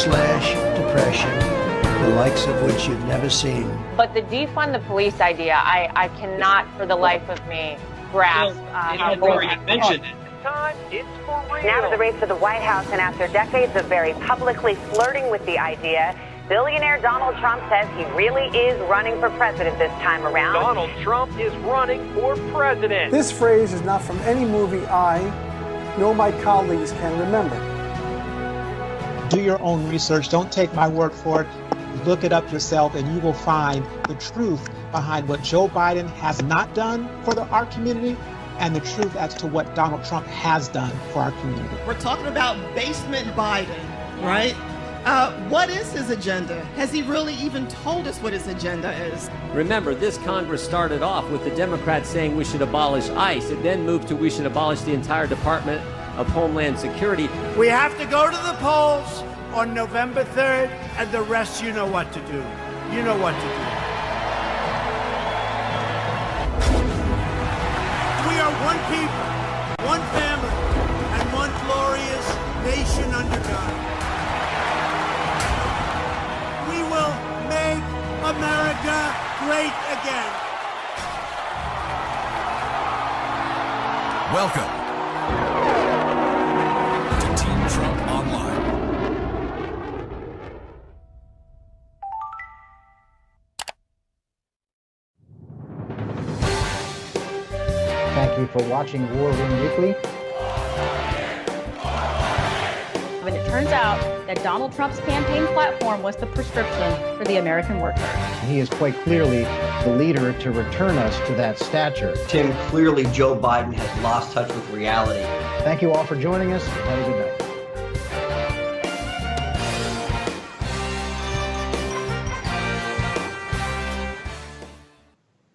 depression, the likes of which you've never seen. But the defund the police idea, I cannot for the life of me grasp how you mentioned it. Now to the race for the White House, and after decades of very publicly flirting with the idea, billionaire Donald Trump says he really is running for president this time around. Donald Trump is running for president. This phrase is not from any movie I, nor my colleagues, can remember. Do your own research. Don't take my word for it. Look it up yourself, and you will find the truth behind what Joe Biden has not done for our community and the truth as to what Donald Trump has done for our community. We're talking about basement Biden, right? What is his agenda? Has he really even told us what his agenda is? Remember, this Congress started off with the Democrats saying we should abolish ICE. It then moved to we should abolish the entire Department of Homeland Security. We have to go to the polls on November 3rd, and the rest you know what to do. You know what to do. We are one people, one family, and one glorious nation under God. We will make America great again. Welcome to Team Trump Online. Thank you for watching War Room Weekly. And it turns out that Donald Trump's campaign platform was the prescription for the American worker. He is quite clearly the leader to return us to that stature. Tim, clearly Joe Biden has lost touch with reality. Thank you all for joining us. Have a good night.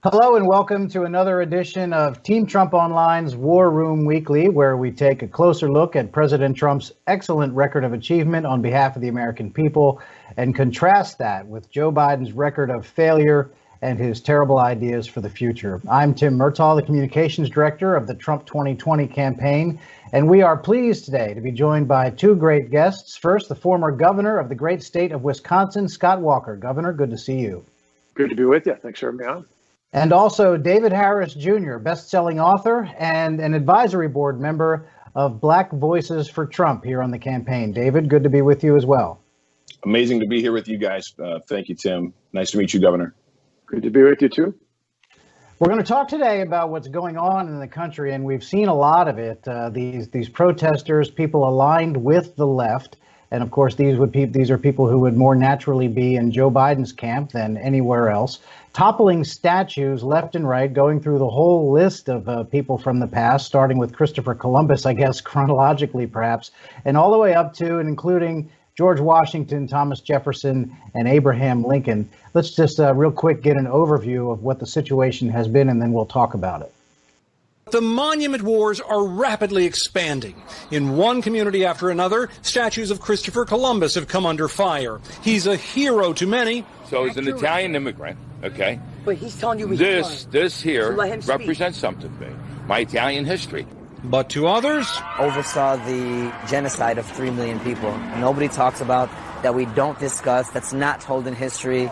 Hello and welcome to another edition of Team Trump Online's War Room Weekly, where we take a closer look at President Trump's excellent record of achievement on behalf of the American people and contrast that with Joe Biden's record of failure and his terrible ideas for the future. I'm Tim Murtaugh, the communications director of the Trump 2020 campaign, and we are pleased today to be joined by two great guests. First, the former governor of the great state of Wisconsin, Scott Walker. Governor, good to see you. Good to be with you. Thanks for having me on. And also David Harris Jr., best-selling author and an advisory board member of Black Voices for Trump here on the campaign. David, good to be with you as well. Amazing to be here with you guys. Thank you, Tim. Nice to meet you, Governor. Good to be with you, too. We're going to talk today about what's going on in the country, and we've seen a lot of it. These protesters, people aligned with the left. And of course, these are people who would more naturally be in Joe Biden's camp than anywhere else, toppling statues left and right, going through the whole list of people from the past, starting with Christopher Columbus, I guess, chronologically perhaps, and all the way up to and including George Washington, Thomas Jefferson, and Abraham Lincoln. Let's just real quick get an overview of what the situation has been, and then we'll talk about it. The monument wars are rapidly expanding. In one community after another, statues of Christopher Columbus have come under fire. He's a hero to many. So he's an Italian immigrant, okay? But he's telling you this here represents something to me, my Italian history. But to others, oversaw the genocide of 3 million people. Nobody talks about that, we don't discuss, that's not told in history.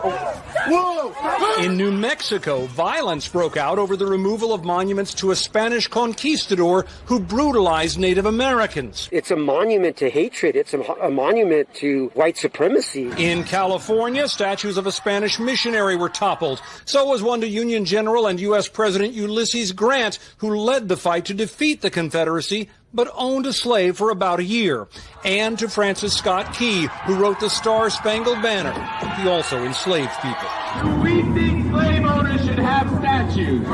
In New Mexico, violence broke out over the removal of monuments to a Spanish conquistador who brutalized Native Americans. It's a monument to hatred. It's a monument to white supremacy. In California, statues of a Spanish missionary were toppled. So was one to Union General and U.S. President Ulysses Grant, who led the fight to defeat the Confederacy, but owned a slave for about a year. And to Francis Scott Key, who wrote the Star-Spangled Banner. He also enslaved people. Do we think slave owners should have statues?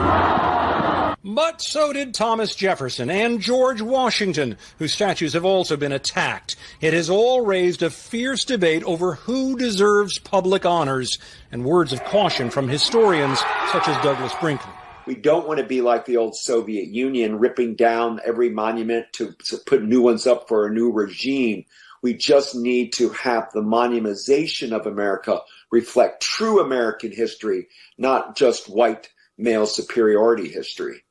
But so did Thomas Jefferson and George Washington, whose statues have also been attacked. It has all raised a fierce debate over who deserves public honors, and words of caution from historians such as Douglas Brinkley. We don't want to be like the old Soviet Union, ripping down every monument to put new ones up for a new regime. We just need to have the monumentization of America reflect true American history, not just white male superiority history.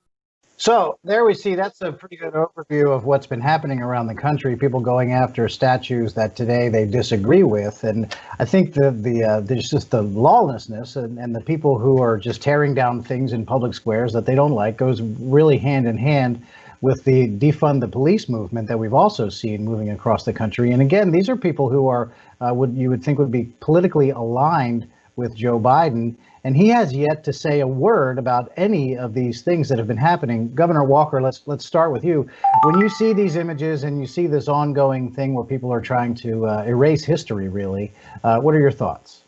So there we see, that's a pretty good overview of what's been happening around the country, people going after statues that today they disagree with. And I think there's just the lawlessness and the people who are just tearing down things in public squares that they don't like goes really hand in hand with the defund the police movement that we've also seen moving across the country. And again, these are people who are you would think would be politically aligned with Joe Biden. And he has yet to say a word about any of these things that have been happening. Governor Walker, let's start with you. When you see these images and you see this ongoing thing where people are trying to erase history, really, what are your thoughts?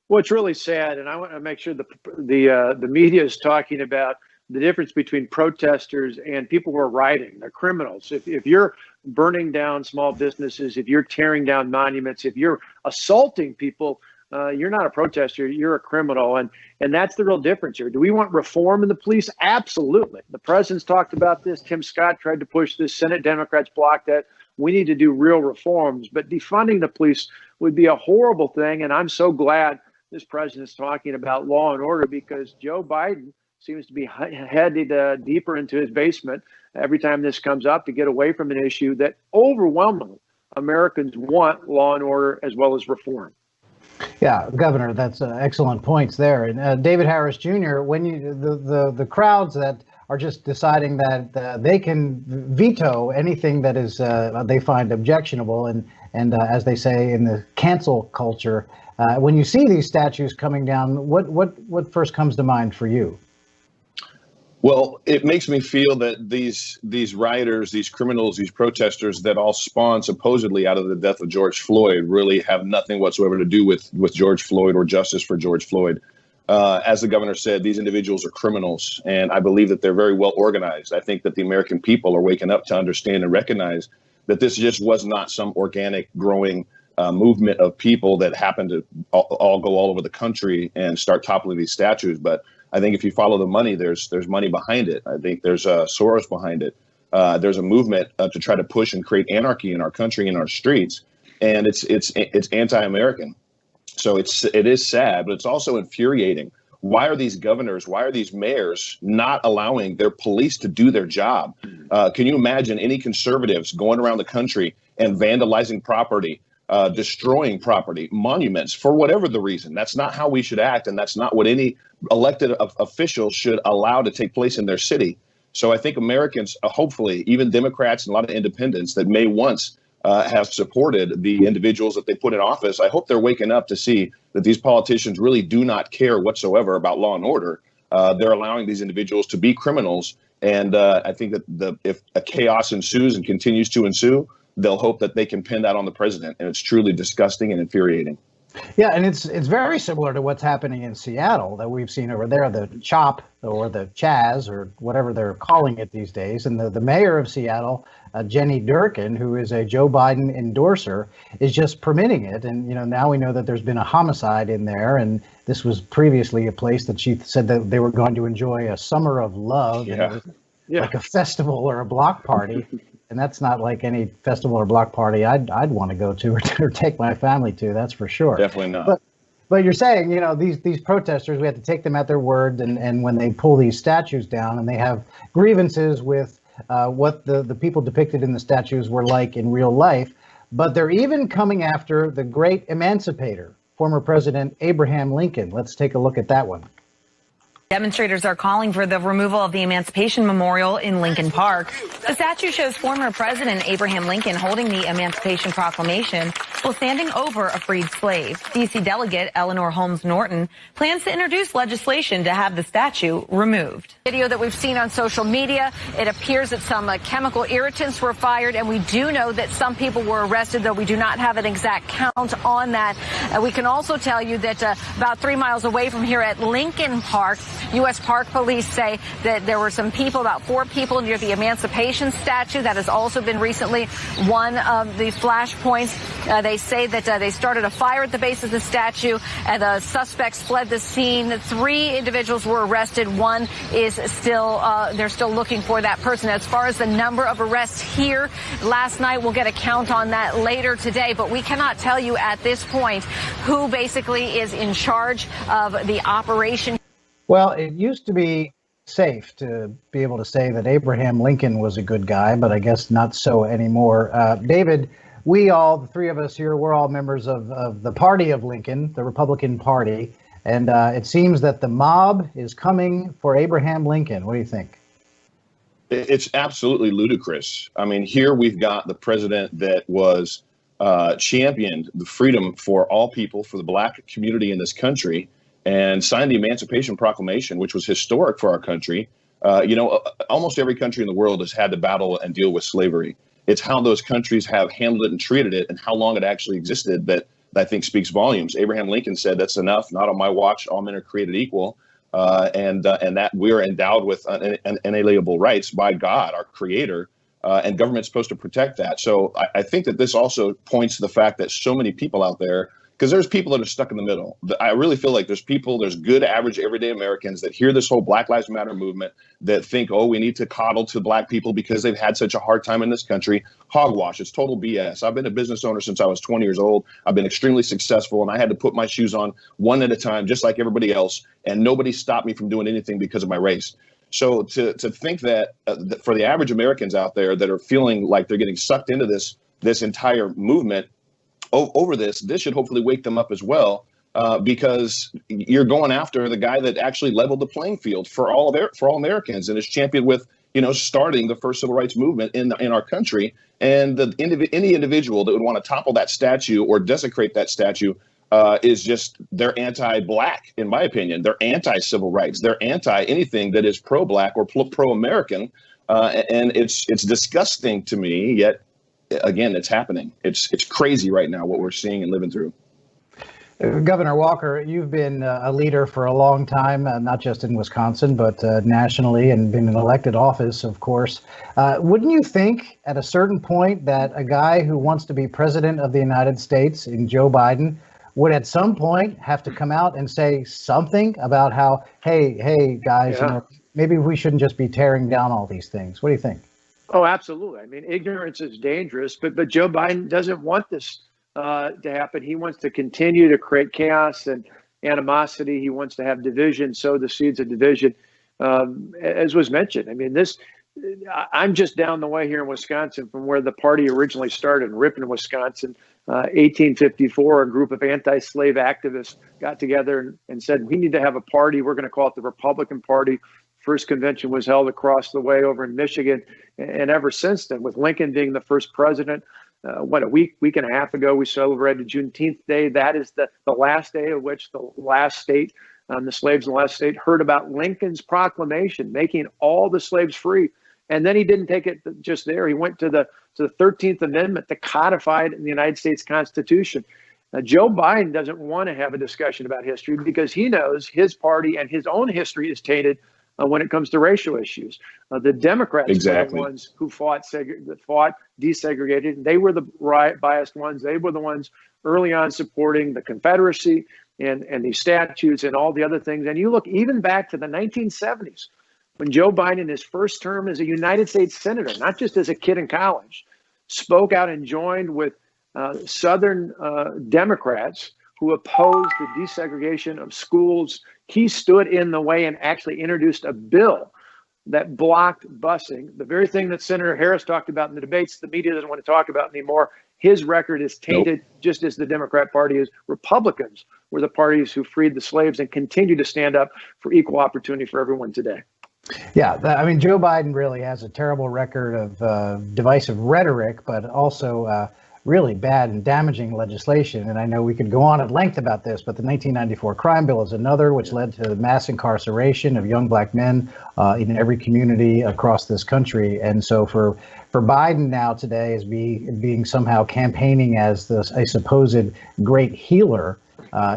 Well, it's really sad, and I want to make sure the media is talking about the difference between protesters and people who are rioting. They're criminals. If you're burning down small businesses, if you're tearing down monuments, if you're assaulting people, you're not a protester, you're a criminal. And that's the real difference here. Do we want reform in the police? Absolutely. The president's talked about this. Tim Scott tried to push this. Senate Democrats blocked that. We need to do real reforms. But defunding the police would be a horrible thing. And I'm so glad this president's talking about law and order, because Joe Biden seems to be headed deeper into his basement every time this comes up to get away from an issue that overwhelmingly Americans want law and order as well as reform. Yeah, Governor, that's excellent points there. And David Harris Jr., when you the crowds that are just deciding that they can veto anything that is they find objectionable, and as they say in the cancel culture, when you see these statues coming down, what first comes to mind for you? Well, it makes me feel that these rioters, these criminals, these protesters that all spawn supposedly out of the death of George Floyd really have nothing whatsoever to do with George Floyd or justice for George Floyd. As the governor said, these individuals are criminals, and I believe that they're very well organized. I think that the American people are waking up to understand and recognize that this just was not some organic growing movement of people that happened to all go all over the country and start toppling these statues. But I think if you follow the money, there's money behind it. I think there's Soros behind it. There's a movement to try to push and create anarchy in our country, in our streets, and it's anti-American. So it is sad, but it's also infuriating. Why are these governors, why are these mayors not allowing their police to do their job? Can you imagine any conservatives going around the country and vandalizing property, destroying property, monuments, for whatever the reason? That's not how we should act, and that's not what any elected official should allow to take place in their city. So I think Americans, hopefully, even Democrats and a lot of independents that may once have supported the individuals that they put in office, I hope they're waking up to see that these politicians really do not care whatsoever about law and order. They're allowing these individuals to be criminals. And I think that if a chaos ensues and continues to ensue, they'll hope that they can pin that on the president. And it's truly disgusting and infuriating. Yeah, and it's very similar to what's happening in Seattle that we've seen over there, the CHOP or the Chaz or whatever they're calling it these days. And the mayor of Seattle, Jenny Durkin, who is a Joe Biden endorser, is just permitting it. And, now we know that there's been a homicide in there. And this was previously a place that she said that they were going to enjoy a summer of love. Yeah. And it was like a festival or a block party. And that's not like any festival or block party I'd want to go to or take my family to. That's for sure. Definitely not. But you're saying, these protesters, we have to take them at their word. And when they pull these statues down and they have grievances with what the people depicted in the statues were like in real life, but they're even coming after the great emancipator, former President Abraham Lincoln. Let's take a look at that one. Demonstrators are calling for the removal of the Emancipation Memorial in Lincoln Park. The statue shows former President Abraham Lincoln holding the Emancipation Proclamation while standing over a freed slave. D.C. Delegate Eleanor Holmes Norton plans to introduce legislation to have the statue removed. Video that we've seen on social media, it appears that some chemical irritants were fired, and we do know that some people were arrested, though we do not have an exact count on that. We can also tell you that about 3 miles away from here at Lincoln Park, U.S. Park Police say that there were some people, about 4 people near the Emancipation statue. That has also been recently one of the flashpoints. They say that they started a fire at the base of the statue, and the suspects fled the scene. 3 individuals were arrested. One is still, they're still looking for that person. As far as the number of arrests here last night, we'll get a count on that later today, but we cannot tell you at this point who basically is in charge of the operation. Well, it used to be safe to be able to say that Abraham Lincoln was a good guy, but I guess not so anymore. David, the three of us here, we're all members of the party of Lincoln, the Republican Party, and it seems that the mob is coming for Abraham Lincoln. What do you think? It's absolutely ludicrous. I mean, here we've got the president that was championed the freedom for all people, for the Black community in this country, and signed the Emancipation Proclamation, which was historic for our country. Almost every country in the world has had to battle and deal with slavery. It's how those countries have handled it and treated it and how long it actually existed that I think speaks volumes. Abraham Lincoln said, "That's enough. Not on my watch. All men are created equal." And that we're endowed with inalienable rights by God, our creator, and government's supposed to protect that. So I think that this also points to the fact that so many people out there, because there's people that are stuck in the middle. I really feel like there's good, average, everyday Americans that hear this whole Black Lives Matter movement that think, oh, we need to coddle to Black people because they've had such a hard time in this country. Hogwash. It's total BS. I've been a business owner since I was 20 years old. I've been extremely successful, and I had to put my shoes on one at a time, just like everybody else. And nobody stopped me from doing anything because of my race. So to think that for the average Americans out there that are feeling like they're getting sucked into this entire movement over this should hopefully wake them up as well, because you're going after the guy that actually leveled the playing field for all Americans and is championed with, starting the first civil rights movement in our country. And any individual that would want to topple that statue or desecrate that statue they're anti-Black, in my opinion. They're anti-civil rights. They're anti anything that is pro-Black or pro-American. And it's disgusting to me, yet again, it's happening. It's crazy right now what we're seeing and living through. Governor Walker, you've been a leader for a long time, not just in Wisconsin, but nationally, and been in elected office, of course. Wouldn't you think at a certain point that a guy who wants to be president of the United States in Joe Biden would at some point have to come out and say something about how, hey, guys, maybe we shouldn't just be tearing down all these things? What do you think? Oh, absolutely. I mean, ignorance is dangerous, but Joe Biden doesn't want this to happen. He wants to continue to create chaos and animosity. He wants to have division, sow the seeds of division, as was mentioned. I mean, I'm just down the way here in Wisconsin from where the party originally started in Ripon, Wisconsin. 1854, a group of anti-slave activists got together and said, we need to have a party. We're going to call it the Republican Party. First convention was held across the way over in Michigan. And ever since then, with Lincoln being the first president, a week and a half ago, we celebrated Juneteenth Day. That is the last day of which the last state, the slaves in the last state, heard about Lincoln's proclamation, making all the slaves free. And then he didn't take it just there. He went to the 13th Amendment that codified in the United States Constitution. Joe Biden doesn't want to have a discussion about history because he knows his party and his own history is tainted when it comes to racial issues. The Democrats were the ones who fought desegregated. They were the biased ones. They were the ones early on supporting the Confederacy and these statutes and all the other things. And you look even back to the 1970s when Joe Biden, in his first term as a United States Senator, not just as a kid in college, spoke out and joined with Southern Democrats who opposed the desegregation of schools. He stood in the way and actually introduced a bill that blocked busing, the very thing that Senator Harris talked about in the debates the media doesn't want to talk about anymore. His record is tainted, just as the Democrat Party is. Republicans were the parties who freed the slaves and continue to stand up for equal opportunity for everyone today. Yeah, I mean, Joe Biden really has a terrible record of divisive rhetoric, but also really bad and damaging legislation. And I know we could go on at length about this, but the 1994 crime bill is another, which led to mass incarceration of young Black men in every community across this country. And so for Biden now today as being somehow campaigning as a supposed great healer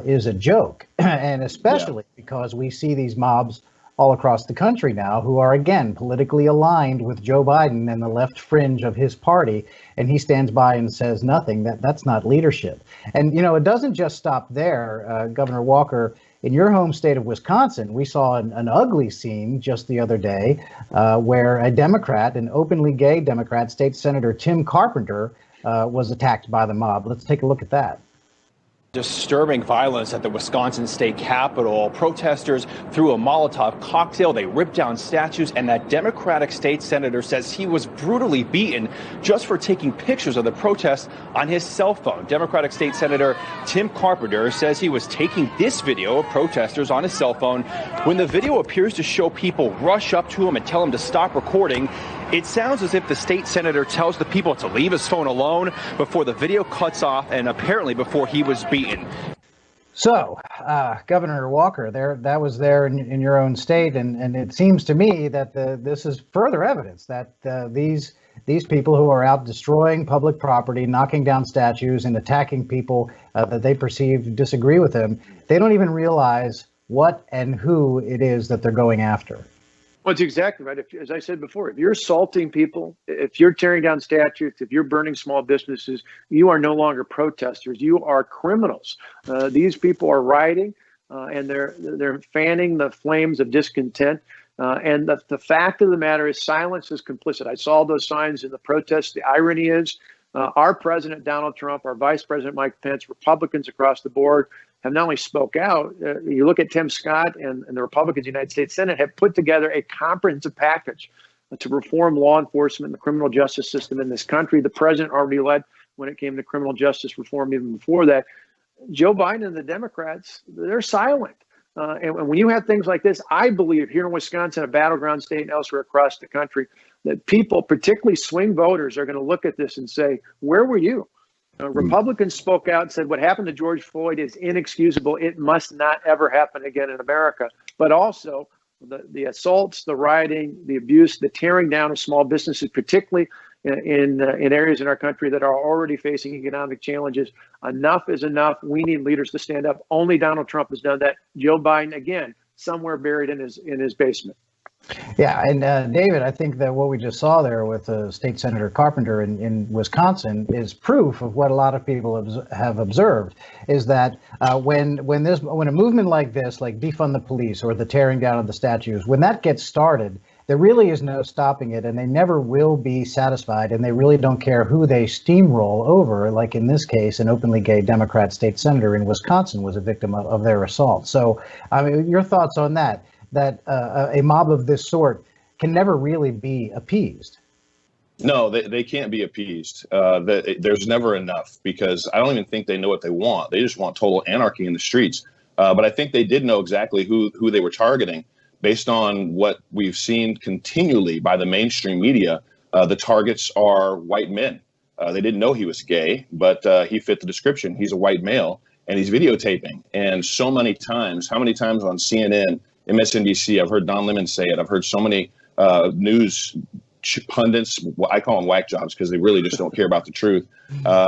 is a joke. And especially because we see these mobs all across the country now who are, again, politically aligned with Joe Biden and the left fringe of his party, and he stands by and says nothing. That's not leadership. And, it doesn't just stop there, Governor Walker. In your home state of Wisconsin, we saw an ugly scene just the other day where a Democrat, an openly gay Democrat, State Senator Tim Carpenter, was attacked by the mob. Let's take a look at that. Disturbing violence at the Wisconsin state capitol. Protesters threw a Molotov cocktail. They ripped down statues, and that Democratic state senator says he was brutally beaten just for taking pictures of the protest on his cell phone. Democratic state senator Tim Carpenter says he was taking this video of protesters on his cell phone when the video appears to show people rush up to him and tell him to stop recording. It sounds as if the state senator tells the people to leave his phone alone before the video cuts off, and apparently before he was beaten. So, Governor Walker, that was there in your own state, and it seems to me that this is further evidence that these people who are out destroying public property, knocking down statues, and attacking people that they perceive disagree with them, they don't even realize what and who it is that they're going after. Well, it's exactly right. As I said before, if you're assaulting people, if you're tearing down statues, if you're burning small businesses, you are no longer protesters. You are criminals. These people are rioting, and they're fanning the flames of discontent. And the fact of the matter is, silence is complicit. I saw those signs in the protests. The irony is, our president, Donald Trump, our vice president, Mike Pence, Republicans across the board have not only spoke out. You look at Tim Scott and the Republicans in the United States Senate have put together a comprehensive package to reform law enforcement and the criminal justice system in this country. The president already led when it came to criminal justice reform even before that. Joe Biden and the Democrats, they're silent. And when you have things like this, I believe here in Wisconsin, a battleground state and elsewhere across the country, that people, particularly swing voters, are going to look at this and say, where were you? Republicans spoke out and said what happened to George Floyd is inexcusable. It must not ever happen again in America. But also the assaults, the rioting, the abuse, the tearing down of small businesses, particularly in areas in our country that are already facing economic challenges. Enough is enough. We need leaders to stand up. Only Donald Trump has done that. Joe Biden, again, somewhere buried in his basement. Yeah, and David, I think that what we just saw there with State Senator Carpenter in Wisconsin is proof of what a lot of people have observed, is that when a movement like this, like defund the police or the tearing down of the statues, when that gets started, there really is no stopping it, and they never will be satisfied, and they really don't care who they steamroll over. Like in this case, an openly gay Democrat state senator in Wisconsin was a victim of their assault. So, I mean, your thoughts on that? That a mob of this sort can never really be appeased. No, they can't be appeased. There's never enough, because I don't even think they know what they want. They just want total anarchy in the streets. But I think they did know exactly who they were targeting based on what we've seen continually by the mainstream media. The targets are white men. They didn't know he was gay, but he fit the description. He's a white male, and he's videotaping. And so many times, how many times on CNN, MSNBC, I've heard Don Lemon say it. I've heard so many news pundits, I call them whack jobs because they really just don't care about the truth.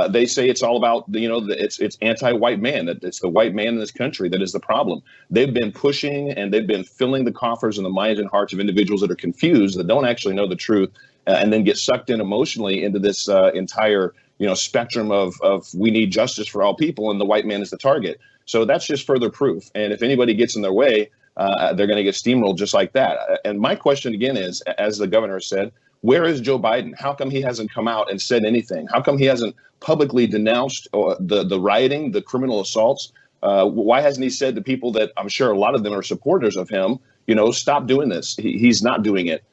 They say it's all about, it's anti-white man, that it's the white man in this country that is the problem. They've been pushing and they've been filling the coffers and the minds and hearts of individuals that are confused, that don't actually know the truth, and then get sucked in emotionally into this entire spectrum of we need justice for all people, and the white man is the target. So that's just further proof. And if anybody gets in their way, they're going to get steamrolled just like that. And my question again is, as the governor said, where is Joe Biden? How come he hasn't come out and said anything? How come he hasn't publicly denounced the rioting, the criminal assaults? Why hasn't he said to people that I'm sure a lot of them are supporters of him, stop doing this? He's not doing it.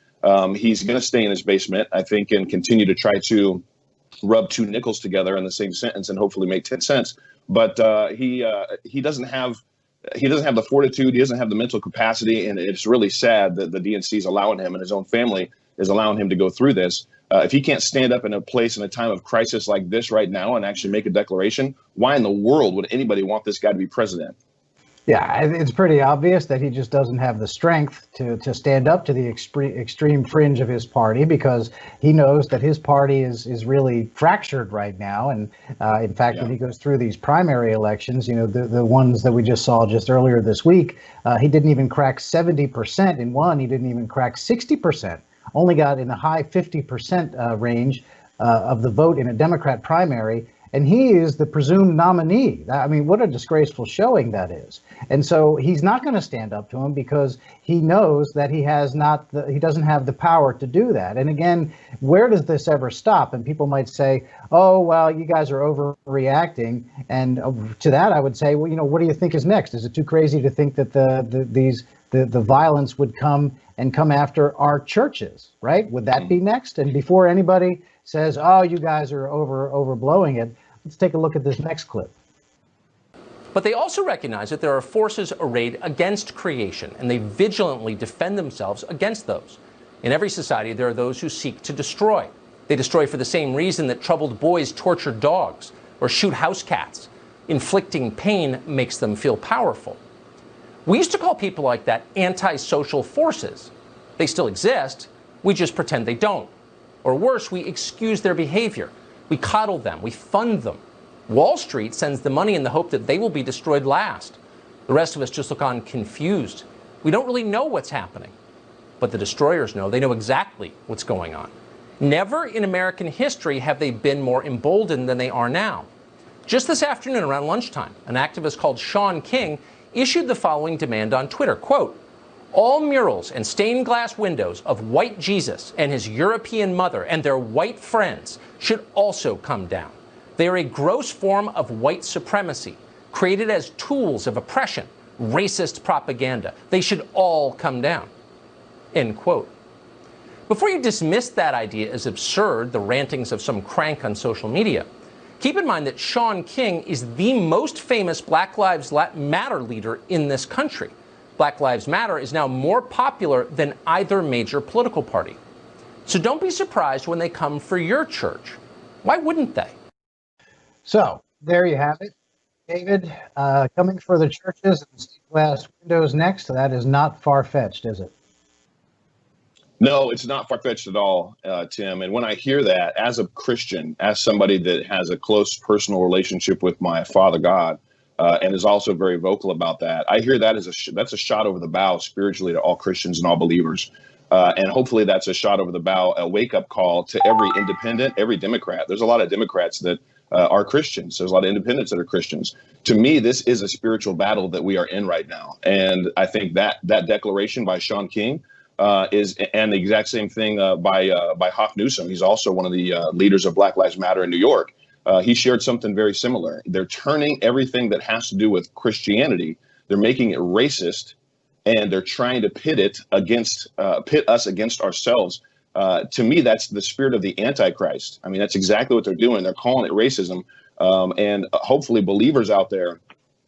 He's going to stay in his basement, I think, and continue to try to rub two nickels together in the same sentence and hopefully make 10 cents. But he doesn't have the fortitude. He doesn't have the mental capacity. And it's really sad that the DNC is allowing him, and his own family is allowing him to go through this. If he can't stand up in a place in a time of crisis like this right now and actually make a declaration, why in the world would anybody want this guy to be president? Yeah, it's pretty obvious that he just doesn't have the strength to stand up to the extreme fringe of his party, because he knows that his party is really fractured right now. And in fact, when he goes through these primary elections, the ones that we just saw just earlier this week, he didn't even crack 70% in one. He didn't even crack 60%. Only got in the high 50% range of the vote in a Democrat primary. and he is the presumed nominee. I mean, what a disgraceful showing that is. And so he's not going to stand up to him because he knows that he doesn't have the power to do that. And again, where does this ever stop? And people might say, oh, well, you guys are overreacting. And to that, I would say, well, what do you think is next? Is it too crazy to think that the violence would come after our churches, right? Would that be next? And before anybody says, oh, you guys are overblowing it, let's take a look at this next clip. But they also recognize that there are forces arrayed against creation, and they vigilantly defend themselves against those. In every society, there are those who seek to destroy. They destroy for the same reason that troubled boys torture dogs or shoot house cats. Inflicting pain makes them feel powerful. We used to call people like that antisocial forces. They still exist, we just pretend they don't. Or worse, we excuse their behavior. We coddle them, we fund them. Wall Street sends the money in the hope that they will be destroyed last. The rest of us just look on confused. We don't really know what's happening. But the destroyers know. They know exactly what's going on. Never in American history have they been more emboldened than they are now. Just this afternoon around lunchtime, an activist called Sean King issued the following demand on Twitter, quote, all murals and stained glass windows of white Jesus and his European mother and their white friends should also come down. They are a gross form of white supremacy, created as tools of oppression, racist propaganda. They should all come down, end quote. Before you dismiss that idea as absurd, the rantings of some crank on social media, keep in mind that Sean King is the most famous Black Lives Matter leader in this country. Black Lives Matter is now more popular than either major political party. So don't be surprised when they come for your church. Why wouldn't they? So there you have it. David, coming for the churches and stained glass windows next, that is not far-fetched, is it? No, it's not far-fetched at all, Tim. And when I hear that, as a Christian, as somebody that has a close personal relationship with my Father God, and is also very vocal about that, I hear that as that's a shot over the bow spiritually to all Christians and all believers. And hopefully that's a shot over the bow, a wake-up call to every independent, every Democrat. There's a lot of Democrats that are Christians. There's a lot of independents that are Christians. To me, this is a spiritual battle that we are in right now. And I think that declaration by Sean King is, and the exact same thing by Hawk Newsom. He's also one of the leaders of Black Lives Matter in New York. He shared something very similar. They're turning everything that has to do with Christianity. They're making it racist, and they're trying to pit us against ourselves. To me, that's the spirit of the Antichrist. I mean, that's exactly what they're doing. They're calling it racism. And hopefully believers out there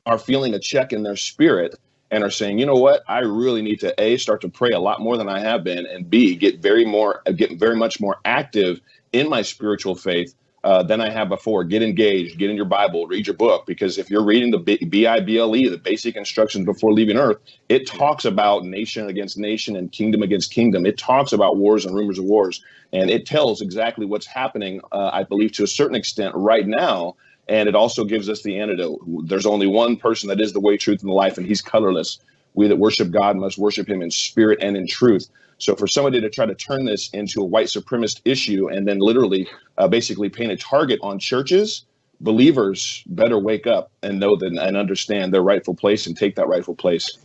are feeling a check in their spirit and are saying, you know what, I really need to A, start to pray a lot more than I have been, and B, get very much more active in my spiritual faith than I have before. Get engaged, get in your Bible, read your book, because if you're reading the Bible, the basic instructions before leaving earth, it talks about nation against nation and kingdom against kingdom. It talks about wars and rumors of wars, and it tells exactly what's happening, I believe, to a certain extent right now. And it also gives us the antidote. There's only one person that is the way, truth, and the life, and he's colorless. We that worship God must worship him in spirit and in truth. So for somebody to try to turn this into a white supremacist issue and then literally basically paint a target on churches, believers better wake up and know that and understand their rightful place and take that rightful place.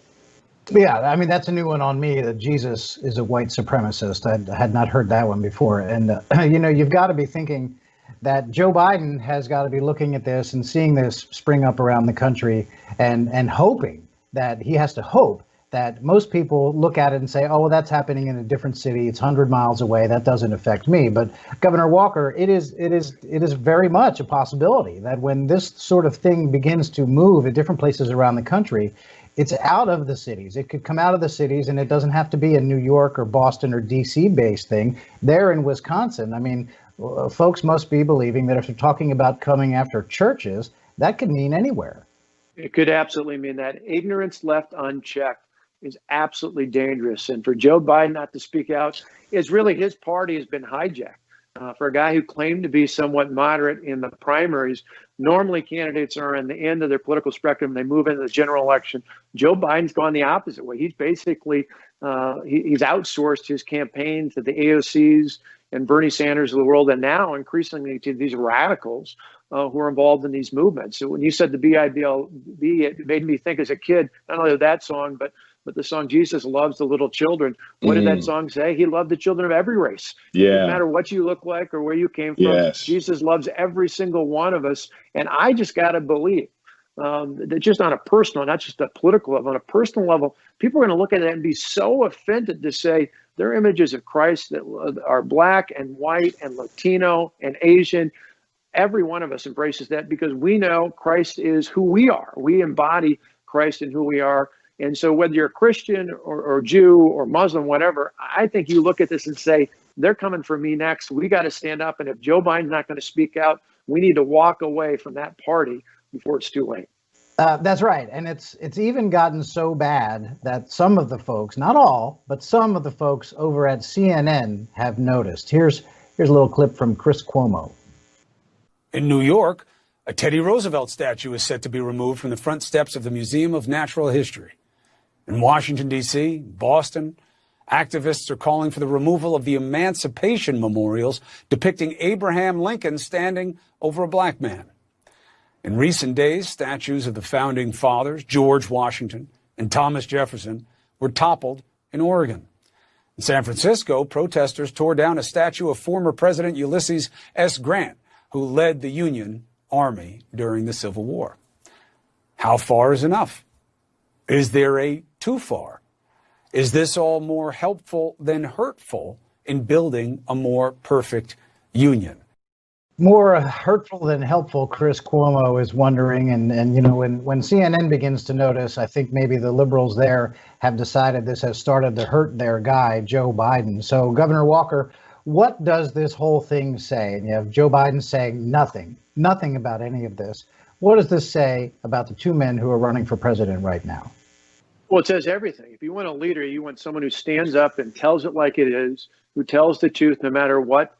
Yeah, I mean, that's a new one on me, that Jesus is a white supremacist. I had not heard that one before. And, you've got to be thinking that Joe Biden has got to be looking at this and seeing this spring up around the country and hoping that he has to hope that most people look at it and say, oh, well, that's happening in a different city. It's 100 miles away. That doesn't affect me. But Governor Walker, it is very much a possibility that when this sort of thing begins to move at different places around the country, it's out of the cities. It could come out of the cities, and it doesn't have to be a New York or Boston or DC based thing. There in Wisconsin, I mean, folks must be believing that if they're talking about coming after churches, that could mean anywhere. It could absolutely mean that. Ignorance left unchecked is absolutely dangerous. And for Joe Biden not to speak out is really his party has been hijacked. For a guy who claimed to be somewhat moderate in the primaries, normally candidates are on the end of their political spectrum. They move into the general election. Joe Biden's gone the opposite way. He's basically he's outsourced his campaign to the AOCs Bernie Sanders of the world, and now increasingly to these radicals who are involved in these movements. So when you said the BIBLB, it made me think as a kid, not only of that song, but the song Jesus Loves the Little Children. What did that song say? He loved the children of every race. Yeah. No matter what you look like or where you came from, Yes. Jesus loves every single one of us. And I just got to believe that just on a personal, not just a political level, on a personal level, people are going to look at it and be so offended to say they're images of Christ that are black and white and Latino and Asian. Every one of us embraces that because we know Christ is who we are. We embody Christ in who we are. And so whether you're a Christian or Jew or Muslim, whatever, I think you look at this and say, they're coming for me next. We got to stand up. And if Joe Biden's not going to speak out, we need to walk away from that party before it's too late. That's right. And it's even gotten so bad that some of the folks, not all, but some of the folks over at CNN have noticed. Here's a little clip from Chris Cuomo. In New York, a Teddy Roosevelt statue is set to be removed from the front steps of the Museum of Natural History. In Washington, D.C., Boston, activists are calling for the removal of the emancipation memorials depicting Abraham Lincoln standing over a black man. In recent days, statues of the founding fathers, George Washington and Thomas Jefferson, were toppled in Oregon. In San Francisco, protesters tore down a statue of former President Ulysses S. Grant, who led the Union Army during the Civil War. How far is enough? Is there a too far? Is this all more helpful than hurtful in building a more perfect union? More hurtful than helpful, Chris Cuomo is wondering. And you know, when CNN begins to notice, I think maybe the liberals there have decided this has started to hurt their guy, Joe Biden. So, Governor Walker, what does this whole thing say? And you have Joe Biden saying nothing about any of this. What does this say about the two men who are running for president right now? Well, it says everything. If you want a leader, you want someone who stands up and tells it like it is, who tells the truth no matter what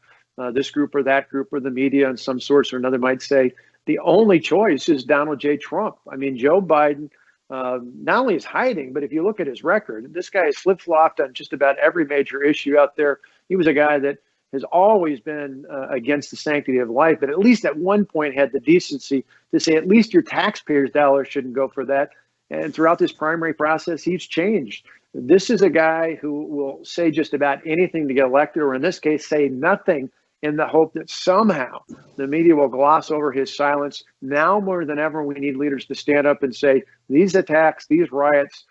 this group or that group or the media and some source or another might say. The only choice is Donald J. Trump. I mean, Joe Biden not only is hiding, but if you look at his record, this guy has flip-flopped on just about every major issue out there. He was a guy that has always been against the sanctity of life, but at least at one point had the decency to say at least your taxpayers' dollars shouldn't go for that. And throughout this primary process, he's changed. This is a guy who will say just about anything to get elected, or in this case, say nothing in the hope that somehow the media will gloss over his silence. Now more than ever, we need leaders to stand up and say these attacks, these riots,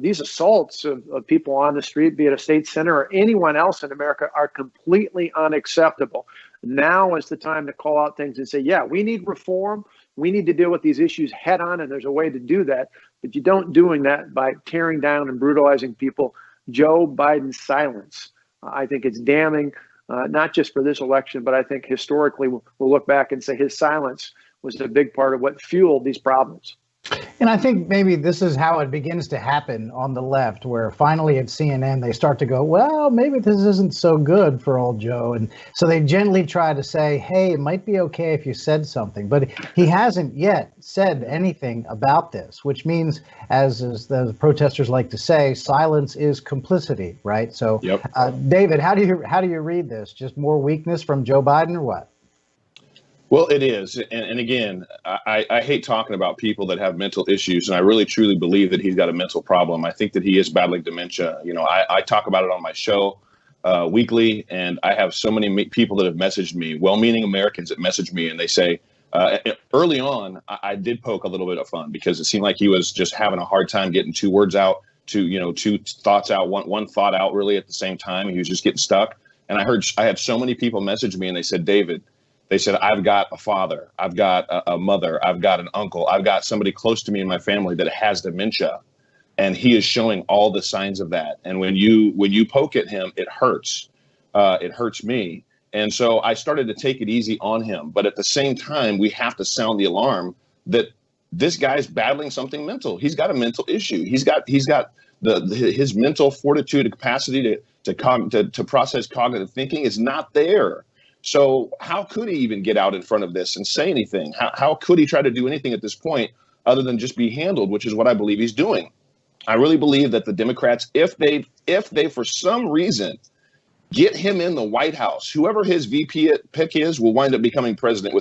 these assaults of people on the street, be it a state senator or anyone else in America, are completely unacceptable. Now is the time to call out things and say, yeah, we need reform. We need to deal with these issues head on, and there's a way to do that. But you don't doing that by tearing down and brutalizing people. Joe Biden's silence, I think it's damning, not just for this election, but I think historically we'll look back and say his silence was a big part of what fueled these problems. And I think maybe this is how it begins to happen on the left, where finally at CNN, they start to go, well, maybe this isn't so good for old Joe. And so they gently try to say, hey, it might be okay if you said something. But he hasn't yet said anything about this, which means, as the protesters like to say, silence is complicity, right? So, yep. David, how do you read this? Just more weakness from Joe Biden or what? Well, it is. And again, I hate talking about people that have mental issues, and I really truly believe that he's got a mental problem. I think that he is battling dementia. You know, I talk about it on my show weekly, and I have so many people that have messaged me, well-meaning Americans that message me, and they say, early on, I did poke a little bit of fun because it seemed like he was just having a hard time getting two words out, two thoughts out, one thought out really at the same time. He was just getting stuck. And I had so many people message me, and they said, David, they said, I've got a father, I've got a mother, I've got an uncle, I've got somebody close to me in my family that has dementia, and he is showing all the signs of that. And when you poke at him, it hurts. It hurts me. And so I started to take it easy on him. But at the same time, we have to sound the alarm that this guy's battling something mental. He's got a mental issue. He's got his mental fortitude and capacity to process cognitive thinking is not there. So how could he even get out in front of this and say anything? How could he try to do anything at this point other than just be handled, which is what I believe he's doing. I really believe that the Democrats, if they for some reason Get him in the White House. Whoever his VP pick is will wind up becoming president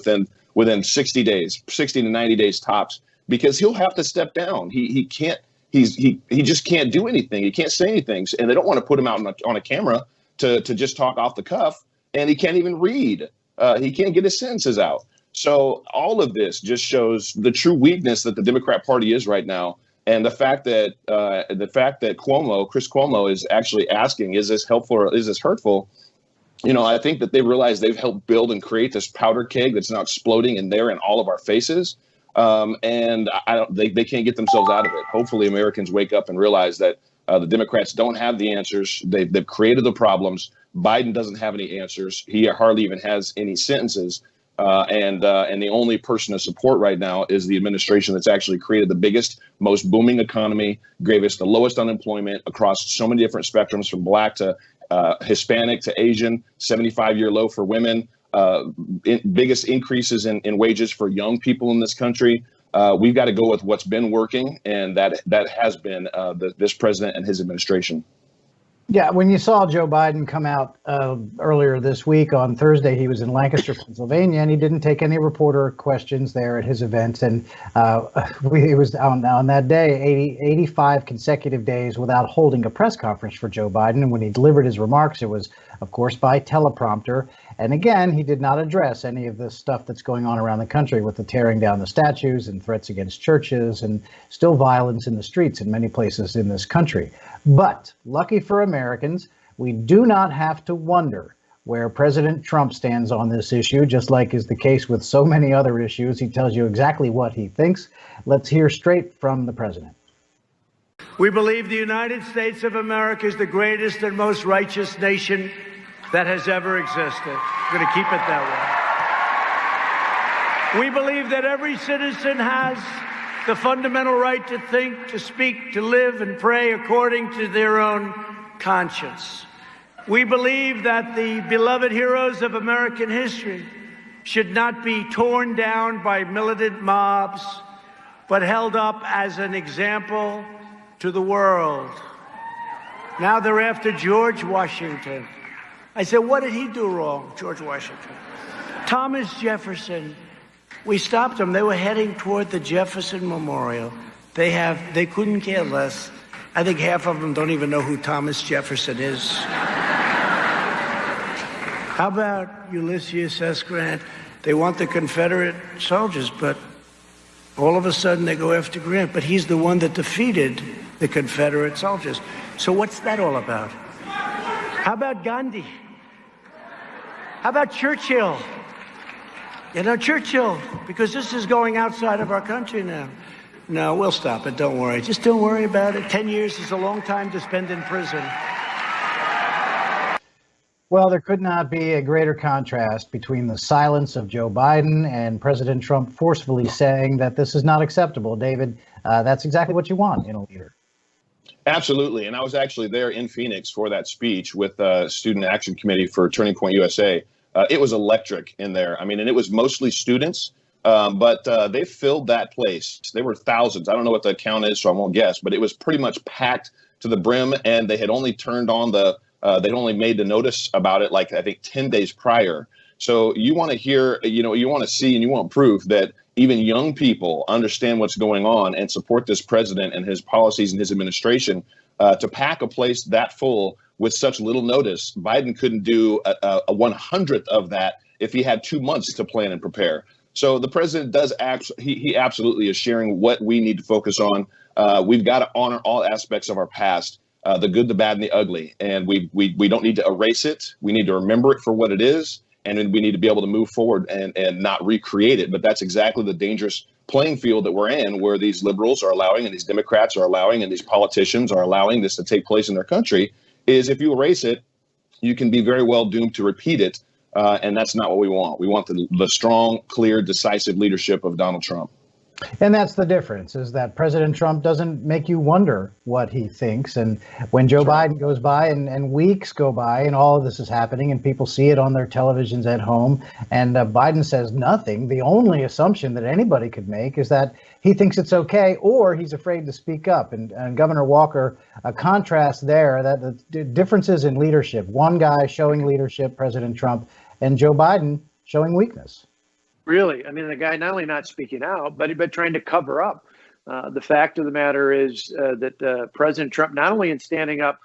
within 60 days, 60 to 90 days tops, because he'll have to step down. He can't. He just can't do anything. He can't say anything, and they don't want to put him out on a camera to just talk off the cuff. And he can't even read. He can't get his sentences out. So all of this just shows the true weakness that the Democrat Party is right now. And the fact that Chris Cuomo is actually asking, is this helpful or is this hurtful? I think that they realize they've helped build and create this powder keg that's now exploding in all of our faces. And they can't get themselves out of it. Hopefully Americans wake up and realize that the Democrats don't have the answers. They've created the problems. Biden doesn't have any answers. He hardly even has any sentences. And the only person to support right now is the administration that's actually created the biggest, most booming economy, gave us the lowest unemployment across so many different spectrums, from Black to Hispanic to Asian, 75-year low for women, biggest increases in wages for young people in this country. We've got to go with what's been working, and that has been this president and his administration. Yeah, when you saw Joe Biden come out earlier this week on Thursday, he was in Lancaster, Pennsylvania, and he didn't take any reporter questions there at his events. And he was on that day, 85 consecutive days without holding a press conference for Joe Biden. And when he delivered his remarks, it was, of course, by teleprompter. And again, he did not address any of the stuff that's going on around the country with the tearing down the statues and threats against churches and still violence in the streets in many places in this country. But lucky for Americans, we do not have to wonder where President Trump stands on this issue, just like is the case with so many other issues. He tells you exactly what he thinks. Let's hear straight from the president. We believe the United States of America is the greatest and most righteous nation that has ever existed. We're going to keep it that way. We believe that every citizen has the fundamental right to think, to speak, to live, and pray according to their own conscience. We believe that the beloved heroes of American history should not be torn down by militant mobs, but held up as an example to the world. Now they're after George Washington. I said, what did he do wrong, George Washington? Thomas Jefferson. We stopped them. They were heading toward the Jefferson Memorial. They couldn't care less. I think half of them don't even know who Thomas Jefferson is. How about Ulysses S. Grant? They want the Confederate soldiers, but all of a sudden they go after Grant. But he's the one that defeated the Confederate soldiers. So what's that all about? How about Gandhi? How about Churchill? Churchill, because this is going outside of our country now. No, we'll stop it. Don't worry. Just don't worry about it. 10 years is a long time to spend in prison. Well, there could not be a greater contrast between the silence of Joe Biden and President Trump forcefully saying that this is not acceptable. David, that's exactly what you want in a leader. Absolutely. And I was actually there in Phoenix for that speech with the Student Action Committee for Turning Point USA. It was electric in there. I mean, and it was mostly students, but they filled that place. There were thousands. I don't know what the count is, so I won't guess, but it was pretty much packed to the brim. And they had only turned on they'd only made the notice about it, like, I think 10 days prior. So you want to hear, you want to see and you want proof that even young people understand what's going on and support this president and his policies and his administration. To pack a place that full with such little notice, Biden couldn't do a 100th of that if he had 2 months to plan and prepare. So the president does he absolutely is sharing what we need to focus on. We've got to honor all aspects of our past, the good, the bad, and the ugly. And we don't need to erase it. We need to remember it for what it is. And then we need to be able to move forward and not recreate it. But that's exactly the dangerous playing field that we're in, where these liberals are allowing and these Democrats are allowing and these politicians are allowing this to take place in their country, is if you erase it, you can be very well doomed to repeat it. And that's not what we want. We want the strong, clear, decisive leadership of Donald Trump. And that's the difference, is that President Trump doesn't make you wonder what he thinks. And when Joe Biden goes by and weeks go by and all of this is happening and people see it on their televisions at home and Biden says nothing, the only assumption that anybody could make is that he thinks it's okay or he's afraid to speak up. And Governor Walker, a contrast there, that the differences in leadership, one guy showing leadership, President Trump, and Joe Biden showing weakness. Really, I mean, the guy not only not speaking out, but trying to cover up. The fact of the matter is that President Trump, not only in standing up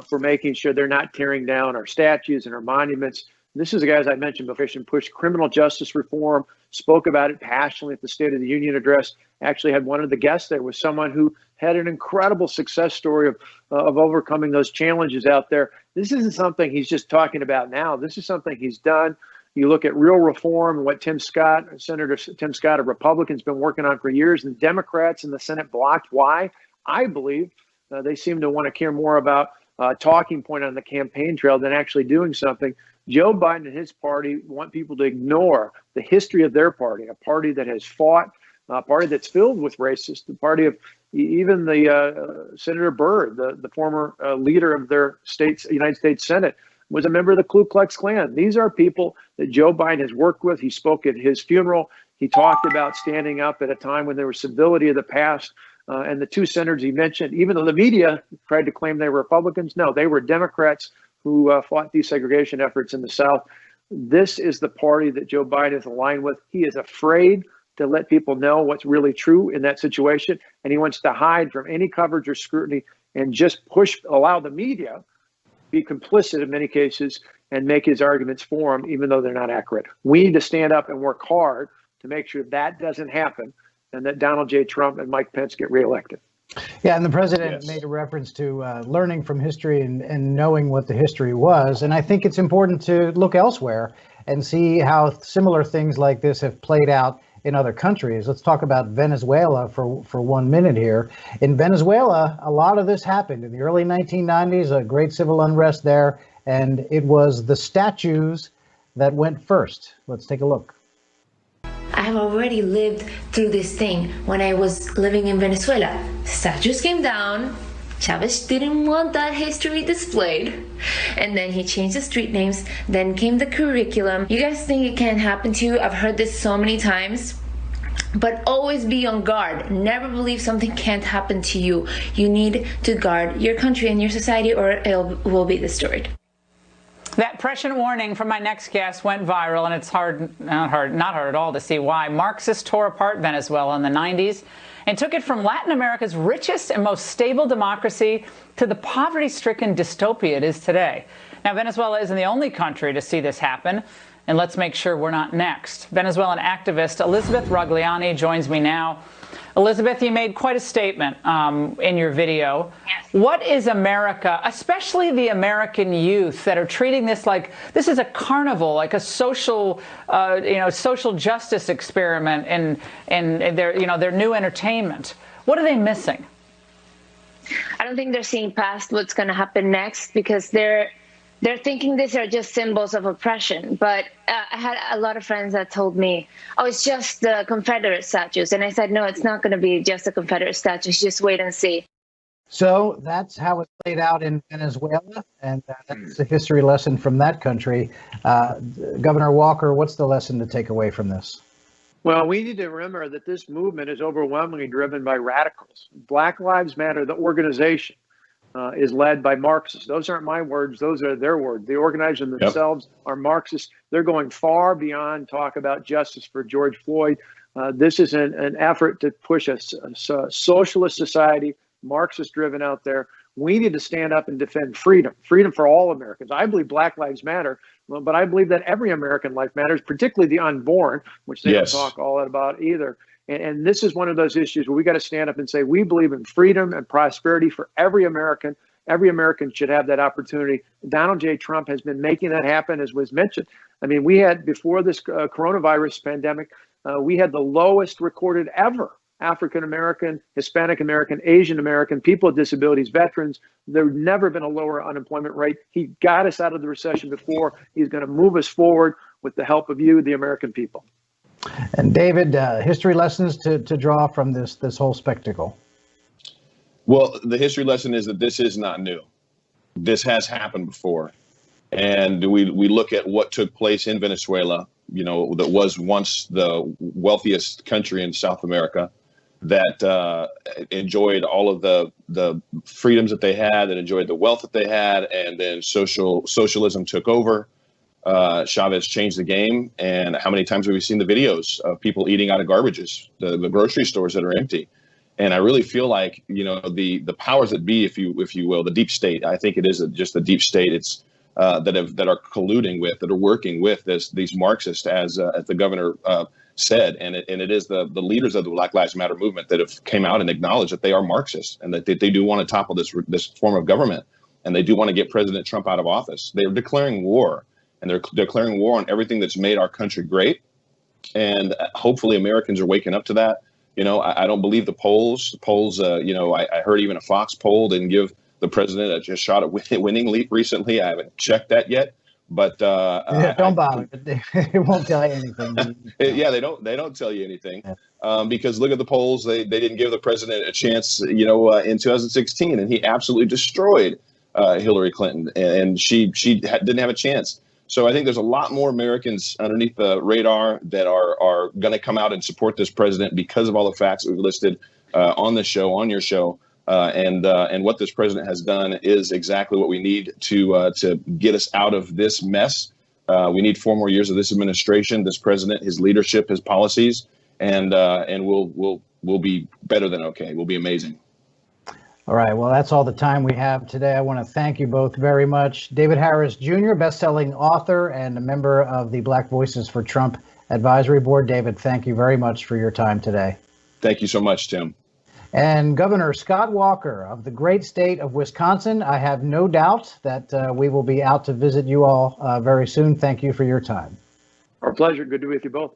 for making sure they're not tearing down our statues and our monuments, this is a guy, as I mentioned before, pushed criminal justice reform, spoke about it passionately at the State of the Union address, actually had one of the guests there was someone who had an incredible success story of overcoming those challenges out there. This isn't something he's just talking about now. This is something he's done. You look at real reform and what Senator Tim Scott, a Republican, has been working on for years, and Democrats in the Senate blocked. Why? I believe they seem to want to care more about talking point on the campaign trail than actually doing something. Joe Biden and his party want people to ignore the history of their party, a party that has fought, a party that's filled with racists, the party of even the Senator Byrd, the former leader of their United States Senate, was a member of the Ku Klux Klan. These are people that Joe Biden has worked with. He spoke at his funeral. He talked about standing up at a time when there was civility of the past. And the two senators he mentioned, even though the media tried to claim they were Republicans, no, they were Democrats who fought desegregation efforts in the South. This is the party that Joe Biden is aligned with. He is afraid to let people know what's really true in that situation. And he wants to hide from any coverage or scrutiny and just allow the media be complicit in many cases and make his arguments for him, even though they're not accurate. We need to stand up and work hard to make sure that doesn't happen and that Donald J. Trump and Mike Pence get reelected. Yeah, and the president made a reference to learning from history and knowing what the history was. And I think it's important to look elsewhere and see how similar things like this have played out in other countries. Let's talk about Venezuela for 1 minute here. In Venezuela, a lot of this happened in the early 1990s, a great civil unrest there, and it was the statues that went first. Let's take a look. I have already lived through this thing when I was living in Venezuela. Statues came down. Chavez didn't want that history displayed. And then he changed the street names. Then came the curriculum. You guys think it can't happen to you? I've heard this so many times. But always be on guard. Never believe something can't happen to you. You need to guard your country and your society or it will be destroyed. That prescient warning from my next guest went viral, and it's not hard at all to see why. Marxists tore apart Venezuela in the 90s and took it from Latin America's richest and most stable democracy to the poverty-stricken dystopia it is today. Now, Venezuela isn't the only country to see this happen, and let's make sure we're not next. Venezuelan activist Elizabeth Ragliani joins me now. Elizabeth, you made quite a statement in your video. Yes. What is America, especially the American youth that are treating this like this is a carnival, like a social, social justice experiment and their new entertainment? What are they missing? I don't think they're seeing past what's going to happen next because they're thinking these are just symbols of oppression. But I had a lot of friends that told me, oh, it's just the Confederate statues. And I said, no, it's not going to be just the Confederate statues. Just wait and see. So that's how it played out in Venezuela. And that's a history lesson from that country. Governor Walker, what's the lesson to take away from this? Well, we need to remember that this movement is overwhelmingly driven by radicals. Black Lives Matter, the organization, is led by Marxists. Those aren't my words. Those are their words. The organizers themselves are Marxists. They're going far beyond talk about justice for George Floyd. This is an effort to push a socialist society, Marxist-driven out there. We need to stand up and defend freedom for all Americans. I believe Black Lives Matter, but I believe that every American life matters, particularly the unborn, which they don't talk all that about either. And this is one of those issues where we got to stand up and say, we believe in freedom and prosperity for every American. Every American should have that opportunity. Donald J. Trump has been making that happen, as was mentioned. I mean, we had, before this coronavirus pandemic, we had the lowest recorded ever African-American, Hispanic-American, Asian-American, people with disabilities, veterans. There's never been a lower unemployment rate. He got us out of the recession before. He's going to move us forward with the help of you, the American people. And David, history lessons to draw from this whole spectacle. Well, the history lesson is that this is not new. This has happened before. And we look at what took place in Venezuela, that was once the wealthiest country in South America, that enjoyed all of the freedoms that they had, that enjoyed the wealth that they had, and then socialism took over. Chavez changed the game. And how many times have we seen the videos of people eating out of garbages, the grocery stores that are empty? And I really feel like, the powers that be, if you will, the deep state, I think it is just the deep state. It's that are colluding with, that are working with these Marxists, as the governor said, and it is the leaders of the Black Lives Matter movement that have came out and acknowledged that they are Marxists and that they do want to topple this form of government, and they do want to get President Trump out of office. They are declaring war, and they're declaring war on everything that's made our country great. And hopefully Americans are waking up to that. I don't believe the polls. The polls, I heard even a Fox poll didn't give the president a shot at winning recently. I haven't checked that yet. But don't bother. It won't tell you anything. Yeah, they don't tell you anything, because look at the polls. They didn't give the president a chance, in 2016, and he absolutely destroyed Hillary Clinton, and she didn't have a chance. So I think there's a lot more Americans underneath the radar that are going to come out and support this president because of all the facts we've listed on the show, on your show. And what this president has done is exactly what we need to get us out of this mess. We need 4 more years of this administration, this president, his leadership, his policies, and we'll be better than okay. We'll be amazing. All right. Well, that's all the time we have today. I want to thank you both very much. David Harris Jr., best-selling author and a member of the Black Voices for Trump Advisory Board. David, thank you very much for your time today. Thank you so much, Tim. And Governor Scott Walker of the great state of Wisconsin, I have no doubt that we will be out to visit you all very soon. Thank you for your time. Our pleasure. Good to be with you both.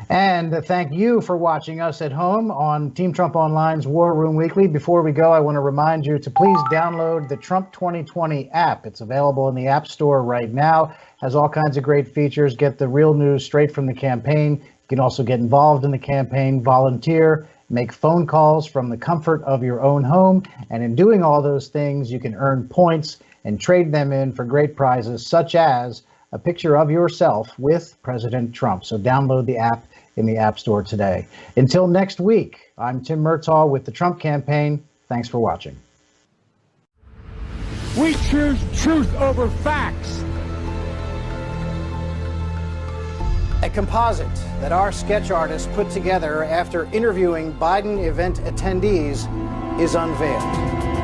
And thank you for watching us at home on Team Trump Online's War Room Weekly. Before we go, I want to remind you to please download the Trump 2020 app. It's available in the App Store right now. Has all kinds of great features. Get the real news straight from the campaign. You can also get involved in the campaign, volunteer, make phone calls from the comfort of your own home. And in doing all those things, you can earn points and trade them in for great prizes, such as a picture of yourself with President Trump. So download the app in the App Store today. Until next week, I'm Tim Murtaugh with the Trump Campaign. Thanks for watching. We choose truth over facts. A composite that our sketch artist put together after interviewing Biden event attendees is unveiled.